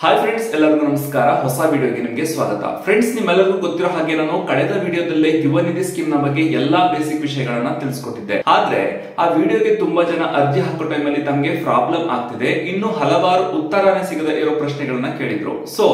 Hi friends, ಎಲ್ಲರಿಗೂ ನಮಸ್ಕಾರ. ಹೊಸ ವಿಡಿಯೋಗೆ ನಿಮಗೆ ಸ್ವಾಗತ. ಫ್ರೆಂಡ್ಸ್, ನಿಮ್ಮೆಲ್ಲರಿಗೂ ಗೊತ್ತಿರೋ ಹಾಗೆ ನಾನು ಕಳೆದ ವಿಡಿಯೋದಲ್ಲೇ ಯುವ ನಿಧಿ ಸ್ಕೀಮ್ ನ ಬಗ್ಗೆ ಎಲ್ಲಾ ಬೇಸಿಕ್ ವಿಷಯಗಳನ್ನ ತಿಳಿಸ್ಕೊಟ್ಟಿದ್ದೆ. ಆದ್ರೆ ಆ ವಿಡಿಯೋಗೆ ತುಂಬಾ ಜನ ಅರ್ಜಿ ಹಾಕೋ ಟೈಮಲ್ಲಿ ತಮಗೆ ಪ್ರಾಬ್ಲಮ್ ಆಗ್ತಿದೆ, ಇನ್ನು ಹಲವಾರು ಉತ್ತರನೇ ಸಿಗದೆ ಇರೋ ಪ್ರಶ್ನೆಗಳನ್ನ ಕೇಳಿದ್ರು. ಸೊ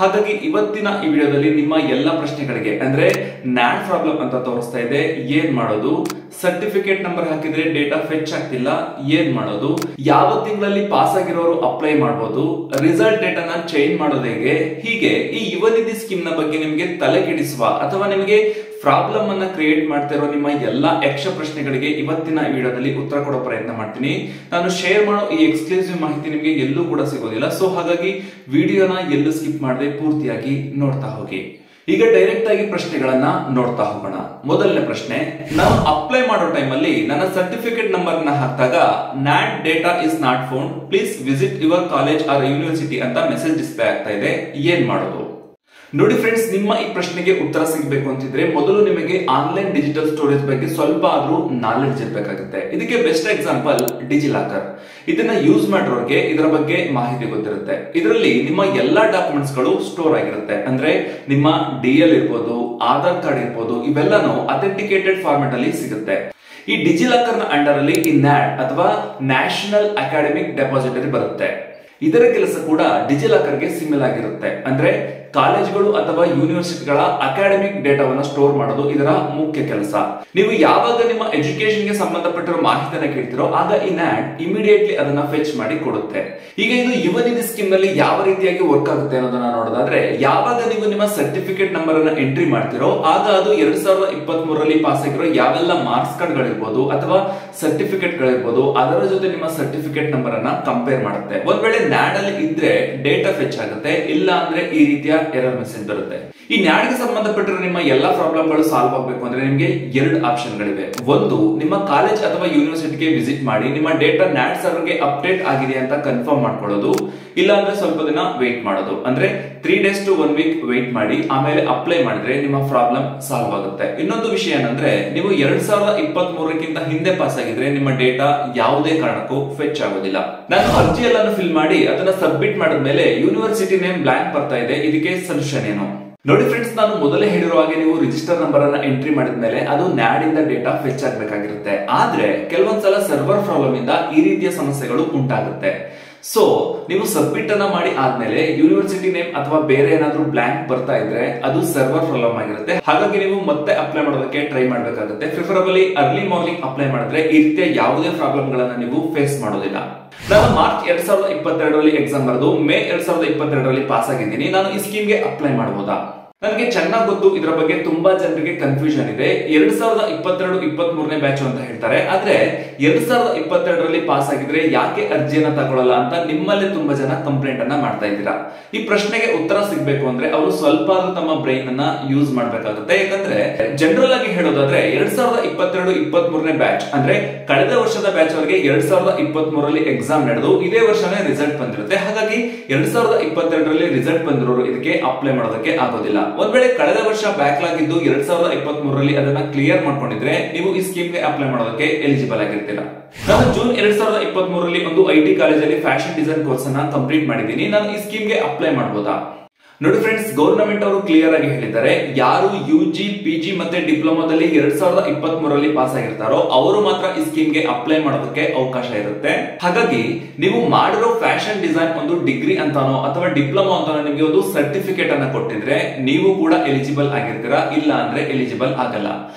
ಹಾಗಾಗಿ ಇವತ್ತಿನ ಈ ವಿಡಿಯೋದಲ್ಲಿ ನಿಮ್ಮ ಎಲ್ಲಾ ಪ್ರಶ್ನೆಗಳಿಗೆ ಅಂದ್ರೆ ನ್ಯಾಡ್ ಪ್ರಾಬ್ಲಮ್ ಅಂತ ತೋರಿಸ್ತಾ ಇದೆ, ಏನ್ ಮಾಡೋದು, ಸರ್ಟಿಫಿಕೇಟ್ ನಂಬರ್ ಹಾಕಿದ್ರೆ ಡೇಟಾ ಫೆಚ್ ಆಗ್ತಿಲ್ಲ, ಏನ್ ಮಾಡೋದು, ಯಾವ ತಿಂಗಳಲ್ಲಿ ಪಾಸ್ ಆಗಿರೋರು ಅಪ್ಲೈ ಮಾಡಬಹುದು, ರಿಸಲ್ಟ್ ಡೇಟ್ ಅನ್ನ ಚೇಂಜ್ ಮಾಡೋದು ಹೇಗೆ, ಹೀಗೆ ಈ ಯುವ ನಿಧಿ ಸ್ಕೀಮ್ ನ ಬಗ್ಗೆ ನಿಮಗೆ ತಲೆ ಕೆಡಿಸುವ ಅಥವಾ ನಿಮಗೆ ಪ್ರಾಬ್ಲಮ್ ಅನ್ನ ಕ್ರಿಯೇಟ್ ಮಾಡ್ತಿರೋ ನಿಮ್ಮ ಎಲ್ಲಾ ಯಕ್ಷ ಪ್ರಶ್ನೆಗಳಿಗೆ ಇವತ್ತಿನ ವಿಡಿಯೋದಲ್ಲಿ ಉತ್ತರ ಕೊಡೋ ಪ್ರಯತ್ನ ಮಾಡ್ತೀನಿ. ನಾನು ಶೇರ್ ಮಾಡೋ ಈ ಎಕ್ಸ್ಕ್ಲೂಸಿವ್ ಮಾಹಿತಿ ನಿಮಗೆ ಎಲ್ಲೂ ಕೂಡ ಸಿಗೋದಿಲ್ಲ. ಸೊ ಹಾಗಾಗಿ ವಿಡಿಯೋನ ಎಲ್ಲೂ ಸ್ಕಿಪ್ ಮಾಡದೆ ಪೂರ್ತಿಯಾಗಿ ನೋಡ್ತಾ ಹೋಗಿ. ಈಗ ಡೈರೆಕ್ಟ್ ಆಗಿ ಪ್ರಶ್ನೆಗಳನ್ನ ನೋಡ್ತಾ ಹೋಗೋಣ. ಮೊದಲನೇ ಪ್ರಶ್ನೆ, ನಾನು ಅಪ್ಲೈ ಮಾಡೋ ಟೈಮ್ ಅಲ್ಲಿ ನನ್ನ ಸರ್ಟಿಫಿಕೇಟ್ ನಂಬರ್ ನ ಹಾಕಿದಾಗ NAD data is not found, please visit your college or university ಅಂತ ಮೆಸೇಜ್ ಡಿಸ್ಪ್ಲೇ ಆಗ್ತಾ ಇದೆ, ಏನ್ ಮಾಡೋದು? ನೋಡಿ ಫ್ರೆಂಡ್ಸ್, ನಿಮ್ಮ ಈ ಪ್ರಶ್ನೆಗೆ ಉತ್ತರ ಸಿಗಬೇಕು ಅಂತಿದ್ರೆ ಮೊದಲು ನಿಮಗೆ ಆನ್ಲೈನ್ ಡಿಜಿಟಲ್ ಸ್ಟೋರೇಜ್ ಬಗ್ಗೆ ಸ್ವಲ್ಪ ಆದ್ರೂ ನಾಲೆಡ್ಜ್ ಇರಬೇಕಾಗುತ್ತೆ. ಇದಕ್ಕೆ ಬೆಸ್ಟ್ ಎಕ್ಸಾಂಪಲ್ ಡಿಜಿಲಾಕರ್. ಇದನ್ನ ಯೂಸ್ ಮಾಡಿರೋರಿಗೆ ಇದರ ಬಗ್ಗೆ ಮಾಹಿತಿ ಗೊತ್ತಿರುತ್ತೆ. ಇದರಲ್ಲಿ ನಿಮ್ಮ ಎಲ್ಲಾ ಡಾಕ್ಯುಮೆಂಟ್ಸ್ ಗಳು ಸ್ಟೋರ್ ಆಗಿರುತ್ತೆ. ಅಂದ್ರೆ ನಿಮ್ಮ DL ಇರ್ಬೋದು, ಆಧಾರ್ ಕಾರ್ಡ್ ಇರ್ಬೋದು, ಇವೆಲ್ಲಾನು ಅಥೆಂಟಿಕೇಟೆಡ್ ಫಾರ್ಮೆಟ್ ಅಲ್ಲಿ ಸಿಗುತ್ತೆ. ಈ ಡಿಜಿಲಾಕರ್ ನ ಅಂಡರ್ ಅಲ್ಲಿ ಈ ನ್ಯಾಡ್ ಅಥವಾ ನ್ಯಾಷನಲ್ ಅಕಾಡೆಮಿಕ್ ಡೆಪಾಸಿಟರಿ ಬರುತ್ತೆ. ಇದರ ಕೆಲಸ ಕೂಡ ಡಿಜಿಲಾಕರ್ಗೆ ಸಿಮಿಲರ್ ಆಗಿರುತ್ತೆ. ಅಂದ್ರೆ ಕಾಲೇಜ್ಗಳು ಅಥವಾ ಯೂನಿವರ್ಸಿಟಿಗಳ ಅಕಾಡೆಮಿಕ್ ಡೇಟಾವನ್ನು ಸ್ಟೋರ್ ಮಾಡೋದು ಇದರ ಮುಖ್ಯ ಕೆಲಸ. ನೀವು ಯಾವಾಗ ನಿಮ್ಮ ಎಜುಕೇಶನ್ ಗೆ ಸಂಬಂಧಪಟ್ಟಿರೋ ಮಾಹಿತಿಯನ್ನು ಕೇಳ್ತಿರೋ ಆಗ ಈ ನ್ಯಾಡ್ ಇಮಿಡಿಯೇಟ್ಲಿ ಅದನ್ನ ಫೆಚ್ ಮಾಡಿ ಕೊಡುತ್ತೆ. ಈಗ ಇದು ಯುವ ನಿಧಿ ಸ್ಕೀಮ್ ನಲ್ಲಿ ಯಾವ ರೀತಿಯಾಗಿ ವರ್ಕ್ ಆಗುತ್ತೆ ಅನ್ನೋದನ್ನ ನೋಡೋದಾದ್ರೆ, ಯಾವಾಗ ನೀವು ನಿಮ್ಮ ಸರ್ಟಿಫಿಕೇಟ್ ನಂಬರ್ ಅನ್ನ ಎಂಟ್ರಿ ಮಾಡ್ತಿರೋ ಆಗ ಅದು 2023ರಲ್ಲಿ ಪಾಸ್ ಆಗಿರೋ ಯಾವೆಲ್ಲ ಮಾರ್ಕ್ಸ್ ಕಾರ್ಡ್ ಗಳಿರ್ಬೋದು ಅಥವಾ ಸರ್ಟಿಫಿಕೇಟ್ ಗಳಿರ್ಬೋದು ಅದರ ಜೊತೆ ನಿಮ್ಮ ಸರ್ಟಿಫಿಕೇಟ್ ನಂಬರ್ ಅನ್ನ ಕಂಪೇರ್ ಮಾಡುತ್ತೆ. ಒಂದ್ ವೇಳೆ ನ್ಯಾಡ್ ಅಲ್ಲಿ ಇದ್ರೆ ಡೇಟಾ ಫೆಚ್ ಆಗುತ್ತೆ, ಇಲ್ಲ ಅಂದ್ರೆ ಈ ರೀತಿಯ ಎರರ್ ಮೆಸೇಜ್ ಬರುತ್ತೆ. ಈ ನ್ಯಾಡ್ ಗೆ ಸಂಬಂಧಪಟ್ಟಿರೋ ನಿಮ್ಮ ಎಲ್ಲಾ ಪ್ರಾಬ್ಲಮ್ ಗಳು ಸಾಲ್ವ್ ಆಗಬೇಕು ಅಂದ್ರೆ ನಿಮಗೆ ಎರಡು ಆಪ್ಷನ್ ಗಳಿವೆ. ಒಂದು, ನಿಮ್ಮ ಕಾಲೇಜ್ ಅಥವಾ ಯೂನಿವರ್ಸಿಟಿಗೆ ವಿಸಿಟ್ ಮಾಡಿ ನಿಮ್ಮ ಡೇಟಾ ನ್ಯಾಡ್ ಸರ್ವರ್ ಗೆ ಅಪ್ಡೇಟ್ ಆಗಿದೆ ಅಂತ ಕನ್ಫರ್ಮ್ ಮಾಡ್ಕೊಳ್ಳೋದು, ಇಲ್ಲ ಅಂದ್ರೆ ಸ್ವಲ್ಪ ದಿನ ವೇಟ್ ಮಾಡೋದು. ಅಂದ್ರೆ 3 days to 1 week ವೇಟ್ ಮಾಡಿ ಆಮೇಲೆ ಅಪ್ಲೈ ಮಾಡಿದ್ರೆ ನಿಮ್ಮ ಪ್ರಾಬ್ಲಮ್ ಸಾಲ್ವ್ ಆಗುತ್ತೆ. ಇನ್ನೊಂದು ವಿಷಯ ಏನಂದ್ರೆ, ನೀವು 2023ಕ್ಕಿಂತ ಹಿಂದೆ ಪಾಸ್ ಆಗಿದ್ರೆ ನಿಮ್ಮ ಡೇಟಾ ಯಾವುದೇ ಕಾರಣಕ್ಕೂ ಫೆಚ್ ಆಗೋದಿಲ್ಲ. ನಾನು ಅರ್ಜಿ ಎಲ್ಲಾನು ಫಿಲ್ ಮಾಡಿ ಅದನ್ನ ಸಬ್ಮಿಟ್ ಮಾಡಿದ್ಮೇಲೆ ಯೂನಿವರ್ಸಿಟಿ ನೇಮ್ ಬ್ಲಾಂಕ್ ಬರ್ತಾ ಇದೆ, ಇದಕ್ಕೆ ಸೊಲ್ಯೂಷನ್ ಏನು? ನೋಡಿ ಫ್ರೆಂಡ್ಸ್, ನಾನು ಮೊದಲೇ ಹೇಳಿರುವ ಹಾಗೆ ನೀವು ರಿಜಿಸ್ಟರ್ ನಂಬರ್ ಅನ್ನ ಎಂಟ್ರಿ ಮಾಡಿದ್ಮೇಲೆ ಅದು ನ್ಯಾಡ್ ಇಂದ ಡೇಟಾ ಫೆಚ್ ಆಗಬೇಕಾಗಿರುತ್ತೆ. ಆದ್ರೆ ಕೆಲವೊಂದ್ಸಲ ಸರ್ವರ್ ಪ್ರಾಬ್ಲಮ್ ಇಂದ ಈ ರೀತಿಯ ಸಮಸ್ಯೆಗಳು ಉಂಟಾಗುತ್ತೆ. ಸೊ ನೀವು ಸಬ್ಮಿಟ್ ಅನ್ನ ಮಾಡಿ ಆದ್ಮೇಲೆ ಯೂನಿವರ್ಸಿಟಿ ನೇಮ್ ಅಥವಾ ಬೇರೆ ಏನಾದ್ರೂ ಬ್ಲಾಂಕ್ ಬರ್ತಾ ಇದ್ರೆ ಅದು ಸರ್ವರ್ ಪ್ರಾಬ್ಲಮ್ ಆಗಿರುತ್ತೆ. ಹಾಗಾಗಿ ನೀವು ಮತ್ತೆ ಅಪ್ಲೈ ಮಾಡೋದಕ್ಕೆ ಟ್ರೈ ಮಾಡಬೇಕಾಗುತ್ತೆ. ಪ್ರಿಫರಬಲಿ ಅರ್ಲಿ ಮಾರ್ನಿಂಗ್ ಅಪ್ಲೈ ಮಾಡಿದ್ರೆ ಈ ರೀತಿಯ ಯಾವುದೇ ಪ್ರಾಬ್ಲಮ್ ಗಳನ್ನ ನೀವು ಫೇಸ್ ಮಾಡೋದಿಲ್ಲ. ನಾನು ಮಾರ್ಚ್ 2022ರಲ್ಲಿ ಎಕ್ಸಾಮ್ ಬರೆದು ಮೇ 2022ರಲ್ಲಿ ಪಾಸ್ ಆಗಿದ್ದೀನಿ. ನಾನು ಈ ಸ್ಕೀಮ್ಗೆ ಅಪ್ಲೈ ಮಾಡಬಹುದಾ? ನನಗೆ ಚೆನ್ನಾಗಿ ಗೊತ್ತು, ಇದರ ಬಗ್ಗೆ ತುಂಬಾ ಜನರಿಗೆ ಕನ್ಫ್ಯೂಷನ್ ಇದೆ. 2022-23ನೇ ಬ್ಯಾಚ್ ಅಂತ ಹೇಳ್ತಾರೆ, ಆದ್ರೆ 2022ರಲ್ಲಿ ಪಾಸ್ ಆಗಿದ್ರೆ ಯಾಕೆ ಅರ್ಜಿಯನ್ನ ತಗೊಳ್ಳಲ್ಲ ಅಂತ ನಿಮ್ಮಲ್ಲೇ ತುಂಬಾ ಜನ ಕಂಪ್ಲೇಂಟ್ ಅನ್ನ ಮಾಡ್ತಾ ಇದ್ದೀರಾ. ಈ ಪ್ರಶ್ನೆಗೆ ಉತ್ತರ ಸಿಗ್ಬೇಕು ಅಂದ್ರೆ ಅವರು ಸ್ವಲ್ಪ ತಮ್ಮ ಬ್ರೈನ್ ಅನ್ನ ಯೂಸ್ ಮಾಡ್ಬೇಕಾಗುತ್ತೆ. ಯಾಕಂದ್ರೆ ಜನರಲ್ ಆಗಿ ಹೇಳೋದಾದ್ರೆ 2022-23ನೇ ಬ್ಯಾಚ್ ಅಂದ್ರೆ ಕಳೆದ ವರ್ಷದ ಬ್ಯಾಚ್ ಅವರಿಗೆ 2023ರಲ್ಲಿ ಎಕ್ಸಾಮ್ ನಡೆದು ಇದೇ ವರ್ಷನೇ ರಿಸಲ್ಟ್ ಬಂದಿರುತ್ತೆ. ಹಾಗಾಗಿ 2022ರಲ್ಲಿ ರಿಸಲ್ಟ್ ಬಂದಿರೋರು ಇದಕ್ಕೆ ಅಪ್ಲೈ ಮಾಡೋದಕ್ಕೆ ಆಗೋದಿಲ್ಲ. ಒಂದ್ ವೇಳೆ ಕಳೆದ ವರ್ಷ ಬ್ಯಾಕ್ಲಾಗ್ ಇದ್ದು 2023ರಲ್ಲಿ ಅದನ್ನ ಕ್ಲಿಯರ್ ಮಾಡ್ಕೊಂಡಿದ್ರೆ ನೀವು ಈ ಸ್ಕೀಮ್ ಗೆ ಅಪ್ಲೈ ಮಾಡೋದಕ್ಕೆ ಎಲಿಜಿಬಲ್ ಆಗಿರ್ತೀರಾ. ನಾನು ಜೂನ್ 2023ರಲ್ಲಿ ಒಂದು IT ಕಾಲೇಜಲ್ಲಿ ಫ್ಯಾಷನ್ ಡಿಸೈನ್ ಕೋರ್ಸ್ ಅನ್ನ ಕಂಪ್ಲೀಟ್ ಮಾಡಿದ್ದೀನಿ. ನಾನು ಈ ಸ್ಕೀಮ್ ಗೆ ಅಪ್ಲೈ ಮಾಡಬಹುದಾ? ನೋಡಿ ಫ್ರೆಂಡ್ಸ್, ಗವರ್ನಮೆಂಟ್ ಅವರು ಕ್ಲಿಯರ್ ಆಗಿ ಹೇಳಿದ್ದಾರೆ, ಯಾರು UG, PG ಮತ್ತೆ ಡಿಪ್ಲೊಮಾದಲ್ಲಿ 2023ರಲ್ಲಿ ಪಾಸ್ ಆಗಿರ್ತಾರೋ ಅವರು ಮಾತ್ರ ಈ ಸ್ಕೀಮ್ ಗೆ ಅಪ್ಲೈ ಮಾಡೋದಕ್ಕೆ ಅವಕಾಶ ಇರುತ್ತೆ. ಹಾಗಾಗಿ ನೀವು ಮಾಡಿರೋ ಫ್ಯಾಷನ್ ಡಿಸೈನ್ ಒಂದು ಡಿಗ್ರಿ ಅಂತಾನೋ ಅಥವಾ ಡಿಪ್ಲೊಮಾ ಅಂತಾನೋ ನಿಮಗೆ ಒಂದು ಸರ್ಟಿಫಿಕೇಟ್ ಅನ್ನ ಕೊಟ್ಟಿದ್ರೆ ನೀವು ಕೂಡ ಎಲಿಜಿಬಲ್ ಆಗಿರ್ತೀರಾ, ಇಲ್ಲ ಅಂದ್ರೆ ಎಲಿಜಿಬಲ್ ಆಗಲ್ಲ.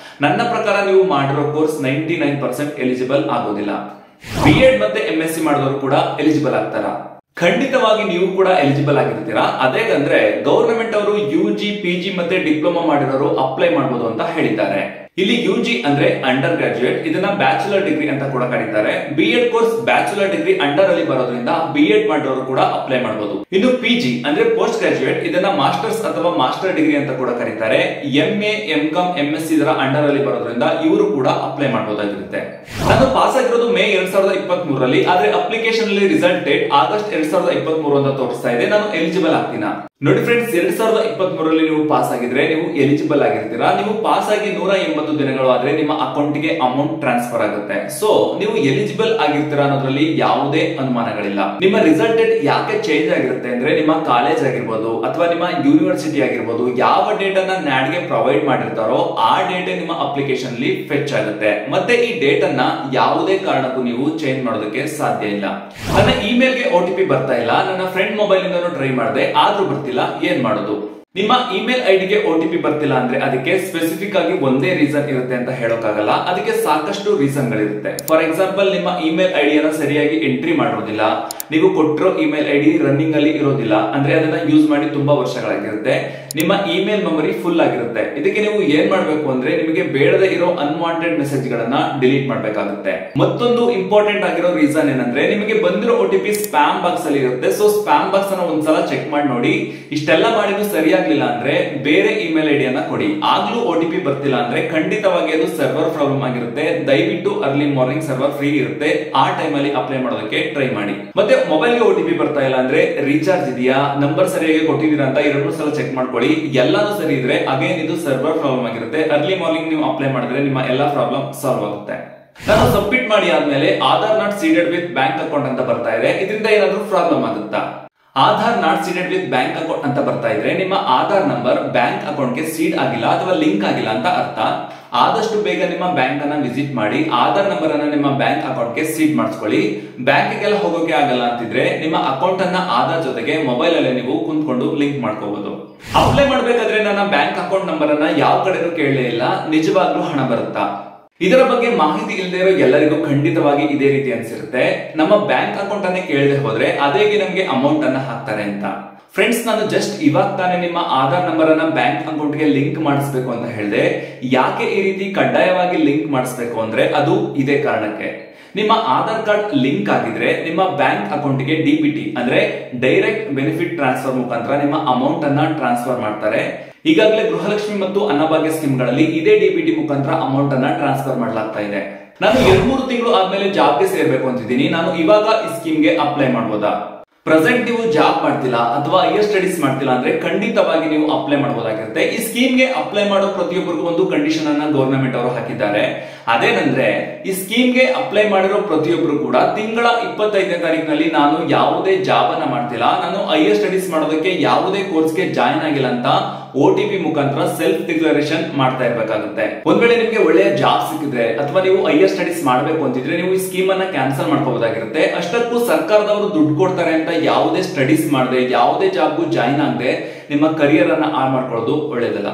ನನ್ನ ಪ್ರಕಾರ ನೀವು ಮಾಡಿರೋ ಕೋರ್ಸ್ 99% ಎಲಿಜಿಬಲ್ ಆಗೋದಿಲ್ಲ. B.Ed ಮತ್ತೆ MSc ಮಾಡಿದವರು ಕೂಡ ಎಲಿಜಿಬಲ್ ಆಗ್ತಾರಾ? ಖಂಡಿತವಾಗಿ ನೀವು ಕೂಡ ಎಲಿಜಿಬಲ್ ಆಗಿರ್ತೀರಾ. ಅದೇಗಂದ್ರೆ ಗವರ್ನಮೆಂಟ್ ಅವರು UG, PG ಮತ್ತೆ ಡಿಪ್ಲೊಮಾ ಮಾಡಿರೋರು ಅಪ್ಲೈ ಮಾಡಬಹುದು ಅಂತ ಹೇಳಿದ್ದಾರೆ. ಇಲ್ಲಿ UG ಅಂದ್ರೆ ಅಂಡರ್ ಗ್ರಾಜುಯೇಟ್, ಇದನ್ನ ಬ್ಯಾಚುಲರ್ ಡಿಗ್ರಿ ಅಂತ ಕೂಡ ಕರೀತಾರೆ. B.Ed course bachelor degree under ಅಲ್ಲಿ ಬರೋದ್ರಿಂದ B.Ed ಮಾಡಿರೋರು ಕೂಡ ಅಪ್ಲೈ ಮಾಡಬಹುದು. ಇನ್ನು PG ಅಂದ್ರೆ ಪೋಸ್ಟ್ ಗ್ರಾಜುಯೇಟ್, ಇದನ್ನ ಮಾಸ್ಟರ್ಸ್ ಅಥವಾ ಮಾಸ್ಟರ್ ಡಿಗ್ರಿ ಅಂತ ಕೂಡ ಕರೀತಾರೆ. MA, MCom, MSc ಇದರ ಅಂಡರ್ ಅಲ್ಲಿ ಬರೋದ್ರಿಂದ ಇವರು ಕೂಡ ಅಪ್ಲೈ ಮಾಡಬಹುದಾಗಿರುತ್ತೆ. ನಾನು ಪಾಸ್ ಆಗಿರೋದು ಮೇ 2023ರಲ್ಲಿ, ಆದ್ರೆ ಅಪ್ಲಿಕೇಶನ್ ಅಲ್ಲಿ ರಿಸಲ್ಟ್ ಡೇಟ್ ಆಗಸ್ಟ್ 2023 ಅಂತ ತೋರಿಸ್ತಾ ಇದೆ. ನಾನು ಎಲಿಜಿಬಲ್ ಆಗ್ತೀನಾ? ನೋಡಿ ಫ್ರೆಂಡ್ಸ್, 2023 ನೀವು ಪಾಸ್ ಆಗಿದ್ರೆ ನೀವು ಎಲಿಜಿಬಲ್ ಆಗಿರ್ತೀರಾ. ನೀವು ಪಾಸ್ ಆಗಿ 180 ದಿನಗಳು ಆದ್ರೆ ನಿಮ್ಮ ಅಕೌಂಟ್ಗೆ ಅಮೌಂಟ್ ಟ್ರಾನ್ಸ್ಫರ್ ಆಗುತ್ತೆ. ಸೊ ನೀವು ಎಲಿಜಿಬಲ್ ಆಗಿರ್ತೀರಾ ಅನ್ನೋದ್ರಲ್ಲಿ ಯಾವುದೇ ಅನುಮಾನಗಳಿಲ್ಲ. ನಿಮ್ಮ ರಿಸಲ್ಟ್ ಡೇಟ್ ಯಾಕೆ ಚೇಂಜ್ ಆಗಿರುತ್ತೆ ಅಂದ್ರೆ ನಿಮ್ಮ ಕಾಲೇಜ್ ಆಗಿರ್ಬೋದು ಅಥವಾ ನಿಮ್ಮ ಯೂನಿವರ್ಸಿಟಿ ಆಗಿರ್ಬೋದು, ಯಾವ ಡೇಟ್ ಅನ್ನ ನ್ಯಾಡ್ ಗೆ ಪ್ರೊವೈಡ್ ಮಾಡಿರ್ತಾರೋ ಆ ಡೇಟ್ ನಿಮ್ಮ ಅಪ್ಲಿಕೇಶನ್ ಅಲ್ಲಿ ಫೆಚ್ ಆಗುತ್ತೆ. ಮತ್ತೆ ಈ ಡೇಟ್ ಅನ್ನ ಯಾವುದೇ ಕಾರಣಕ್ಕೂ ನೀವು ಚೇಂಜ್ ಮಾಡೋದಕ್ಕೆ ಸಾಧ್ಯ ಇಲ್ಲ. ನನ್ನ ಇಮೇಲ್ ಗೆ OTP ಬರ್ತಾ ಇಲ್ಲ, ನನ್ನ ಫ್ರೆಂಡ್ ಮೊಬೈಲ್ ಇಂದ ಟ್ರೈ ಮಾಡಿದೆ ಆದ್ರೂ ಬರ್ತಿಲ್ಲ, ಏನ್ ಮಾಡೋದು? ನಿಮ್ಮ ಇಮೇಲ್ ಐಡಿಗೆ OTP ಬರ್ತಿಲ್ಲ ಅಂದ್ರೆ ಅದಕ್ಕೆ ಸ್ಪೆಸಿಫಿಕ್ ಆಗಿ ಒಂದೇ ರೀಸನ್ ಇರುತ್ತೆ ಅಂತ ಹೇಳೋಕ್ಕಾಗಲ್ಲ. ಅದಕ್ಕೆ ಸಾಕಷ್ಟು ರೀಸನ್ ಗಳಿರುತ್ತೆ. ಫಾರ್ ಎಕ್ಸಾಂಪಲ್, ನಿಮ್ಮ ಇಮೇಲ್ ಐಡಿಯನ್ನ ಸರಿಯಾಗಿ ಎಂಟ್ರಿ ಮಾಡಿರೋದಿಲ್ಲ, ನೀವು ಕೊಟ್ಟಿರೋ ಇಮೇಲ್ ಐಡಿ ರನ್ನಿಂಗ್ ಅಲ್ಲಿ ಇರೋದಿಲ್ಲ, ಅಂದ್ರೆ ಅದನ್ನ ಯೂಸ್ ಮಾಡಿ ತುಂಬಾ ವರ್ಷಗಳಾಗಿರುತ್ತೆ, ನಿಮ್ಮ ಇಮೇಲ್ ಮೆಮೊರಿ ಫುಲ್ ಆಗಿರುತ್ತೆ. ಇದಕ್ಕೆ ನೀವು ಏನ್ ಮಾಡ್ಬೇಕು ಅಂದ್ರೆ ನಿಮಗೆ ಬೇಡದೇ ಇರೋ ಅನ್ವಾಂಟೆಡ್ ಮೆಸೇಜ್ ಗಳನ್ನ ಡಿಲೀಟ್ ಮಾಡ್ಬೇಕಾಗುತ್ತೆ. ಮತ್ತೊಂದು ಇಂಪಾರ್ಟೆಂಟ್ ಆಗಿರೋ ರೀಸನ್ ಏನಂದ್ರೆ ನಿಮಗೆ ಬಂದಿರೋ OTP ಸ್ಪ್ಯಾಮ್ ಬಾಕ್ಸ್ ಅಲ್ಲಿ ಇರುತ್ತೆ. ಸೊ ಸ್ಪ್ಯಾಮ್ ಬಾಕ್ಸ್ ಅನ್ನ ಒಂದ್ಸಲ ಚೆಕ್ ಮಾಡಿ ನೋಡಿ. ಇಷ್ಟೆಲ್ಲ ಮಾಡಿದ್ರು ಸರಿಯಾಗ್ಲಿಲ್ಲ ಅಂದ್ರೆ ಬೇರೆ ಇಮೇಲ್ ಐಡಿಯನ್ನ ಕೊಡಿ. ಆಗ್ಲೂ OTP ಬರ್ತಿಲ್ಲ ಅಂದ್ರೆ ಖಂಡಿತವಾಗಿ ಅದು ಸರ್ವರ್ ಪ್ರಾಬ್ಲಮ್ ಆಗಿರುತ್ತೆ. ದಯವಿಟ್ಟು ಅರ್ಲಿ ಮಾರ್ನಿಂಗ್ ಸರ್ವರ್ ಫ್ರೀ ಇರುತ್ತೆ, ಆ ಟೈಮ್ ಅಲ್ಲಿ ಅಪ್ಲೈ ಮಾಡೋದಕ್ಕೆ ಟ್ರೈ ಮಾಡಿ. ಮತ್ತೆ ಮೊಬೈಲ್ ಗೆ OTP ಬರ್ತಾ ಇಲ್ಲ ಅಂದ್ರೆ ರೀಚಾರ್ಜ್ ಇದೆಯಾ, ನಂಬರ್ ಸರಿಯಾಗಿ ಕೊಟ್ಟಿದ್ದೀರಾ ಅಂತ 2 ಸಲ ಚೆಕ್ ಮಾಡ್ಕೊಳ್ಳಿ. ಎಲ್ಲಾನು ಸರಿ ಇದ್ರೆ ಅಗೇನ್ ಇದು ಸರ್ವರ್ ಪ್ರಾಬ್ಲಮ್ ಆಗಿರುತ್ತೆ. ಅರ್ಲಿ ಮಾರ್ನಿಂಗ್ ನೀವು ಅಪ್ಲೈ ಮಾಡಿದ್ರೆ ನಿಮ್ಮ ಎಲ್ಲಾ ಪ್ರಾಬ್ಲಮ್ ಸಾಲ್ವ್ ಆಗುತ್ತೆ. ನಾನು ಸಬ್ಮಿಟ್ ಮಾಡಿ ಆದ್ಮೇಲೆ Aadhaar not seeded with bank account ಅಂತ ಬರ್ತಾ ಇದೆ. ಇದರಿಂದ ಏನಾದ್ರೂ ಪ್ರಾಬ್ಲಮ್ ಆಗುತ್ತಾ? Aadhaar not seeded with bank account ಅಂತ ಬರ್ತಾ ಇದ್ರೆ ನಿಮ್ಮ ಆಧಾರ್ ನಂಬರ್ ಬ್ಯಾಂಕ್ ಅಕೌಂಟ್ ಗೆ ಸೀಡ್ ಆಗಿಲ್ಲ ಅಥವಾ ಲಿಂಕ್ ಆಗಿಲ್ಲ ಅಂತ ಅರ್ಥ. ಆದಷ್ಟು ಬೇಗ ನಿಮ್ಮ ಬ್ಯಾಂಕ್ ಅನ್ನ ವಿಸಿಟ್ ಮಾಡಿ ಆಧಾರ್ ನಂಬರ್ ಅನ್ನ ನಿಮ್ಮ ಬ್ಯಾಂಕ್ ಅಕೌಂಟ್ ಗೆ ಸೀಡ್ ಮಾಡಿಸ್ಕೊಳ್ಳಿ. ಬ್ಯಾಂಕ್ ಗೆಲ್ಲ ಹೋಗೋಕೆ ಆಗಲ್ಲ ಅಂತಿದ್ರೆ ನಿಮ್ಮ ಅಕೌಂಟ್ ಅನ್ನ ಆಧಾರ್ ಜೊತೆಗೆ ಮೊಬೈಲ್ ಅಲ್ಲೇ ನೀವು ಕುಂತ್ಕೊಂಡು ಲಿಂಕ್ ಮಾಡ್ಕೋಬಹುದು. ಅಪ್ಲೈ ಮಾಡ್ಬೇಕಾದ್ರೆ ನನ್ನ ಬ್ಯಾಂಕ್ ಅಕೌಂಟ್ ನಂಬರ್ ಅನ್ನ ಯಾವ ಕಡೆನೂ ಕೇಳಲೇ ಇಲ್ಲ, ನಿಜವಾಗ್ಲೂ ಹಣ ಬರುತ್ತಾ? ಇದರ ಬಗ್ಗೆ ಮಾಹಿತಿ ಇಲ್ಲದೆ ಇರೋ ಎಲ್ಲರಿಗೂ ಖಂಡಿತವಾಗಿ ಇದೇ ರೀತಿ ಅನ್ಸಿರುತ್ತೆ. ನಮ್ಮ ಬ್ಯಾಂಕ್ ಅಕೌಂಟ್ ಅನ್ನೇ ಕೇಳದೆ ಹೋದ್ರೆ ಅದೇಗೆ ನಮ್ಗೆ ಅಮೌಂಟ್ ಅನ್ನ ಹಾಕ್ತಾರೆ ಅಂತ. ಫ್ರೆಂಡ್ಸ್, ನಾನು ಜಸ್ಟ್ ಇವಾಗ ತಾನೇ ನಿಮ್ಮ ಆಧಾರ್ ನಂಬರ್ ಅನ್ನ ಬ್ಯಾಂಕ್ ಅಕೌಂಟ್ ಗೆ ಲಿಂಕ್ ಮಾಡಿಸ್ಬೇಕು ಅಂತ ಹೇಳಿದೆ. ಯಾಕೆ ಈ ರೀತಿ ಕಡ್ಡಾಯವಾಗಿ ಲಿಂಕ್ ಮಾಡಿಸ್ಬೇಕು ಅಂದ್ರೆ ಅದು ಇದೇ ಕಾರಣಕ್ಕೆ. ನಿಮ್ಮ ಆಧಾರ್ ಕಾರ್ಡ್ ಲಿಂಕ್ ಆಗಿದ್ರೆ ನಿಮ್ಮ ಬ್ಯಾಂಕ್ ಅಕೌಂಟ್ ಗೆ DBT ಅಂದ್ರೆ ಡೈರೆಕ್ಟ್ ಬೆನಿಫಿಟ್ ಟ್ರಾನ್ಸ್ಫರ್ ಮುಖಾಂತರ ನಿಮ್ಮ ಅಮೌಂಟ್ ಅನ್ನ ಟ್ರಾನ್ಸ್ಫರ್ ಮಾಡ್ತಾರೆ. ಈಗಾಗಲೇ ಗೃಹಲಕ್ಷ್ಮಿ ಮತ್ತು ಅನ್ನಭಾಗ್ಯ ಸ್ಕೀಮ್ ಗಳಲ್ಲಿ ಇದೇ DBT ಮುಖಾಂತರ ಅಮೌಂಟ್ ಅನ್ನ ಟ್ರಾನ್ಸ್ಫರ್ ಮಾಡಲಾಗ್ತಾ ಇದೆ. ನಾನು 2-3 ತಿಂಗಳು ಆದ್ಮೇಲೆ ಜಾಬ್ಗೆ ಸೇರ್ಬೇಕು ಅಂತಿದ್ದೀನಿ, ನಾನು ಇವಾಗ ಈ ಸ್ಕೀಮ್ಗೆ ಅಪ್ಲೈ ಮಾಡಬಹುದಾ? ಪ್ರೆಸೆಂಟ್ ನೀವು ಜಾಬ್ ಮಾಡ್ತಿಲ್ಲ ಅಥವಾ ಹೈಯರ್ ಸ್ಟಡೀಸ್ ಮಾಡ್ತಿಲ್ಲ ಅಂದ್ರೆ ಖಂಡಿತವಾಗಿ ನೀವು ಅಪ್ಲೈ ಮಾಡಬಹುದಾಗಿರುತ್ತೆ. ಈ ಸ್ಕೀಮ್ಗೆ ಅಪ್ಲೈ ಮಾಡೋ ಪ್ರತಿಯೊಬ್ಬರಿಗೂ ಒಂದು ಕಂಡೀಷನ್ ಅನ್ನ ಗವರ್ನಮೆಂಟ್ ಅವರು ಹಾಕಿದ್ದಾರೆ. ಅದೇನಂದ್ರೆ ಈ ಸ್ಕೀಮ್ಗೆ ಅಪ್ಲೈ ಮಾಡಿರೋ ಪ್ರತಿಯೊಬ್ಬರು ಕೂಡ ತಿಂಗಳ 25ನೇ ತಾರೀಕಿನಲ್ಲಿ ನಾನು ಯಾವುದೇ ಜಾಬ್ ಅನ್ನ ಮಾಡ್ತಿಲ್ಲ, ನಾನು ಹೈಯರ್ ಸ್ಟಡೀಸ್ ಮಾಡೋದಕ್ಕೆ ಯಾವುದೇ ಕೋರ್ಸ್ಗೆ ಜಾಯಿನ್ ಆಗಿಲ್ಲ ಅಂತ OTP ಮುಖಾಂತರ ಸೆಲ್ಫ್ ಡಿಕ್ಲರೇಷನ್ ಮಾಡ್ತಾ ಇರಬೇಕಾಗುತ್ತೆ. ಒಂದ್ ವೇಳೆ ನಿಮಗೆ ಒಳ್ಳೆಯ ಜಾಬ್ ಸಿಕ್ಕಿದ್ರೆ ಅಥವಾ ನೀವು ಹೈಯರ್ ಸ್ಟಡೀಸ್ ಮಾಡಬೇಕು ಅಂತಿದ್ರೆ ನೀವು ಈ ಸ್ಕೀಮ್ ಅನ್ನ ಕ್ಯಾನ್ಸಲ್ ಮಾಡ್ಕೋಬಹುದಾಗಿರುತ್ತೆ. ಅಷ್ಟಕ್ಕೂ ಸರ್ಕಾರದವರು ದುಡ್ಡು ಕೊಡ್ತಾರೆ ಅಂತ ಯಾವುದೇ ಸ್ಟಡೀಸ್ ಮಾಡದೆ ಯಾವುದೇ ಜಾಬ್ಗೂ ಜಾಯಿನ್ ಆಗದೆ ನಿಮ್ಮ ಕರಿಯರ್ ಅನ್ನ ಹಾಳು ಮಾಡ್ಕೊಳ್ಳೋದು ಒಳ್ಳೇದಲ್ಲ.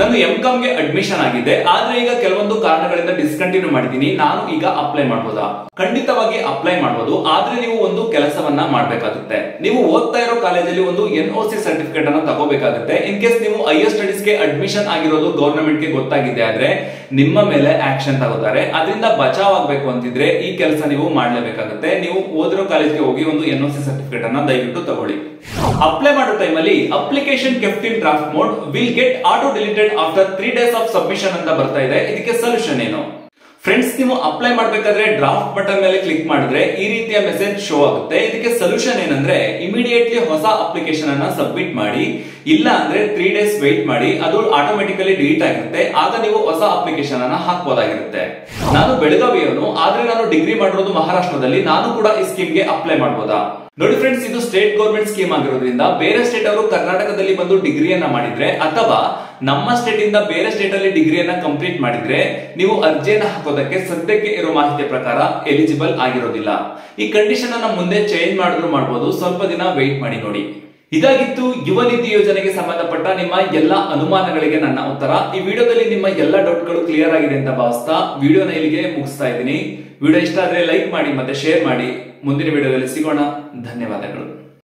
ನಾನು MCOM ಗೆ ಅಡ್ಮಿಷನ್ ಆಗಿದೆ, ಆದ್ರೆ ಈಗ ಕೆಲವೊಂದು ಕಾರಣಗಳಿಂದ ಡಿಸ್ಕಂಟಿನ್ಯೂ ಮಾಡಿದ್ದೀನಿ. ನಾನು ಈಗ ಅಪ್ಲೈ ಮಾಡಬಹುದಾ? ಖಂಡಿತವಾಗಿ ಅಪ್ಲೈ ಮಾಡಬಹುದು. ಆದ್ರೆ ನೀವು ಒಂದು ಕೆಲಸವನ್ನ ಮಾಡಬೇಕಾಗುತ್ತೆ. ನೀವು ಓದ್ತಾ ಇರೋ ಕಾಲೇಜಲ್ಲಿ ಒಂದು NOC ಸರ್ಟಿಫಿಕೇಟ್ ಅನ್ನ ತಗೋಬೇಕಾಗುತ್ತೆ. ಇನ್ ಕೇಸ್ ನೀವು ಹೈಯರ್ ಸ್ಟಡೀಸ್ ಗೆ ಅಡ್ಮಿಷನ್ ಆಗಿರೋದು ಗವರ್ನಮೆಂಟ್ ಗೆ ಗೊತ್ತಾಗಿದೆ ಆದ್ರೆ ನಿಮ್ಮ ಮೇಲೆ ಆಕ್ಷನ್ ತಗೋತಾರೆ. ಅದರಿಂದ ಬಚಾವ್ ಆಗ್ಬೇಕು ಅಂತಿದ್ರೆ ಈ ಕೆಲಸ ನೀವು ಮಾಡಲೇಬೇಕಾಗುತ್ತೆ. ನೀವು ಓದಿರೋ ಕಾಲೇಜ್ಗೆ ಹೋಗಿ ಒಂದು NOC ಸರ್ಟಿಫಿಕೇಟ್ ಅನ್ನ ದಯವಿಟ್ಟು ತಗೊಳ್ಳಿ. ಅಪ್ಲೈ ಮಾಡೋ ಟೈಮ್ ಅಲ್ಲಿ application kept in draft mode will get auto deleted after 3 days of submission ಅಂತ ಬರ್ತಾ ಇದೆ. ಇದಕ್ಕೆ ಸೊಲ್ಯೂಷನ್ ಏನು? ಫ್ರೆಂಡ್ಸ್, ನೀವು ಅಪ್ಲೈ ಮಾಡಬೇಕಾದ್ರೆ ಡ್ರಾಫ್ಟ್ ಬಟನ್ ಮೇಲೆ ಕ್ಲಿಕ್ ಮಾಡಿದ್ರೆ ಈ ರೀತಿಯ ಮೆಸೇಜ್ ಶೋ ಆಗುತ್ತೆ. ಇದಕ್ಕೆ ಸೊಲ್ಯೂಷನ್ ಏನಂದ್ರೆ ಇಮಿಡಿಯೇಟ್ಲಿ ಹೊಸ ಅಪ್ಲಿಕೇಶನ್ ಅನ್ನ ಸಬ್ಮಿಟ್ ಮಾಡಿ, ಇಲ್ಲ ಅಂದ್ರೆ 3 days ವೇಟ್ ಮಾಡಿ, ಅದು ಆಟೋಮೆಟಿಕಲಿ ಡಿಲೀಟ್ ಆಗಿರುತ್ತೆ. ಆಗ ನೀವು ಹೊಸ ಅಪ್ಲಿಕೇಶನ್ ಅನ್ನ ಹಾಕಬಹುದಾಗಿರುತ್ತೆ. ನಾನು ಬೆಳಗಾವಿಯವನು, ಆದ್ರೆ ನಾನು ಡಿಗ್ರಿ ಮಾಡಿರೋದು ಮಹಾರಾಷ್ಟ್ರದಲ್ಲಿ, ನಾನು ಕೂಡ ಈ ಸ್ಕೀಮ್ಗೆ ಅಪ್ಲೈ ಮಾಡಬಹುದಾ? ನೋಡಿ ಫ್ರೆಂಡ್ಸ್, ಇದು ಸ್ಟೇಟ್ ಗವರ್ಮೆಂಟ್ ಸ್ಕೀಮ್ ಆಗಿರೋದ್ರಿಂದ ಬೇರೆ ಸ್ಟೇಟ್ ಅವರು ಕರ್ನಾಟಕದಲ್ಲಿ ಬಂದು ಡಿಗ್ರಿಯನ್ನ ಮಾಡಿದ್ರೆ ಅಥವಾ ನಮ್ಮ ಸ್ಟೇಟ್ ಇಂದ ಬೇರೆ ಸ್ಟೇಟ್ ಅಲ್ಲಿ ಡಿಗ್ರಿಯನ್ನ ಕಂಪ್ಲೀಟ್ ಮಾಡಿದ್ರೆ ನೀವು ಅರ್ಜಿಯನ್ನ ಹಾಕೋದಕ್ಕೆ ಸದ್ಯಕ್ಕೆ ಇರೋ ಮಾಹಿತಿ ಪ್ರಕಾರ ಎಲಿಜಿಬಲ್ ಆಗಿರೋದಿಲ್ಲ. ಈ ಕಂಡೀಷನ್ ಅನ್ನ ಮುಂದೆ ಚೇಂಜ್ ಮಾಡಿದ್ರು ಮಾಡಬಹುದು, ಸ್ವಲ್ಪ ದಿನ ವೇಟ್ ಮಾಡಿ ನೋಡಿ. ಇದಾಗಿತ್ತು ಯುವ ನಿಧಿ ಯೋಜನೆಗೆ ಸಂಬಂಧಪಟ್ಟ ನಿಮ್ಮ ಎಲ್ಲಾ ಅನುಮಾನಗಳಿಗೆ ನನ್ನ ಉತ್ತರ. ಈ ವಿಡಿಯೋದಲ್ಲಿ ನಿಮ್ಮ ಎಲ್ಲಾ ಡೌಟ್ಗಳು ಕ್ಲಿಯರ್ ಆಗಿದೆ ಅಂತ ಭಾವಿಸ್ತಾ ವಿಡಿಯೋನ ಇಲ್ಲಿಗೆ ಮುಗಿಸ್ತಾ ಇದ್ದೀನಿ. ವಿಡಿಯೋ ಇಷ್ಟ ಆದ್ರೆ ಲೈಕ್ ಮಾಡಿ ಮತ್ತೆ ಶೇರ್ ಮಾಡಿ. ಮುಂದಿನ ವಿಡಿಯೋದಲ್ಲಿ ಸಿಗೋಣ. ಧನ್ಯವಾದಗಳು.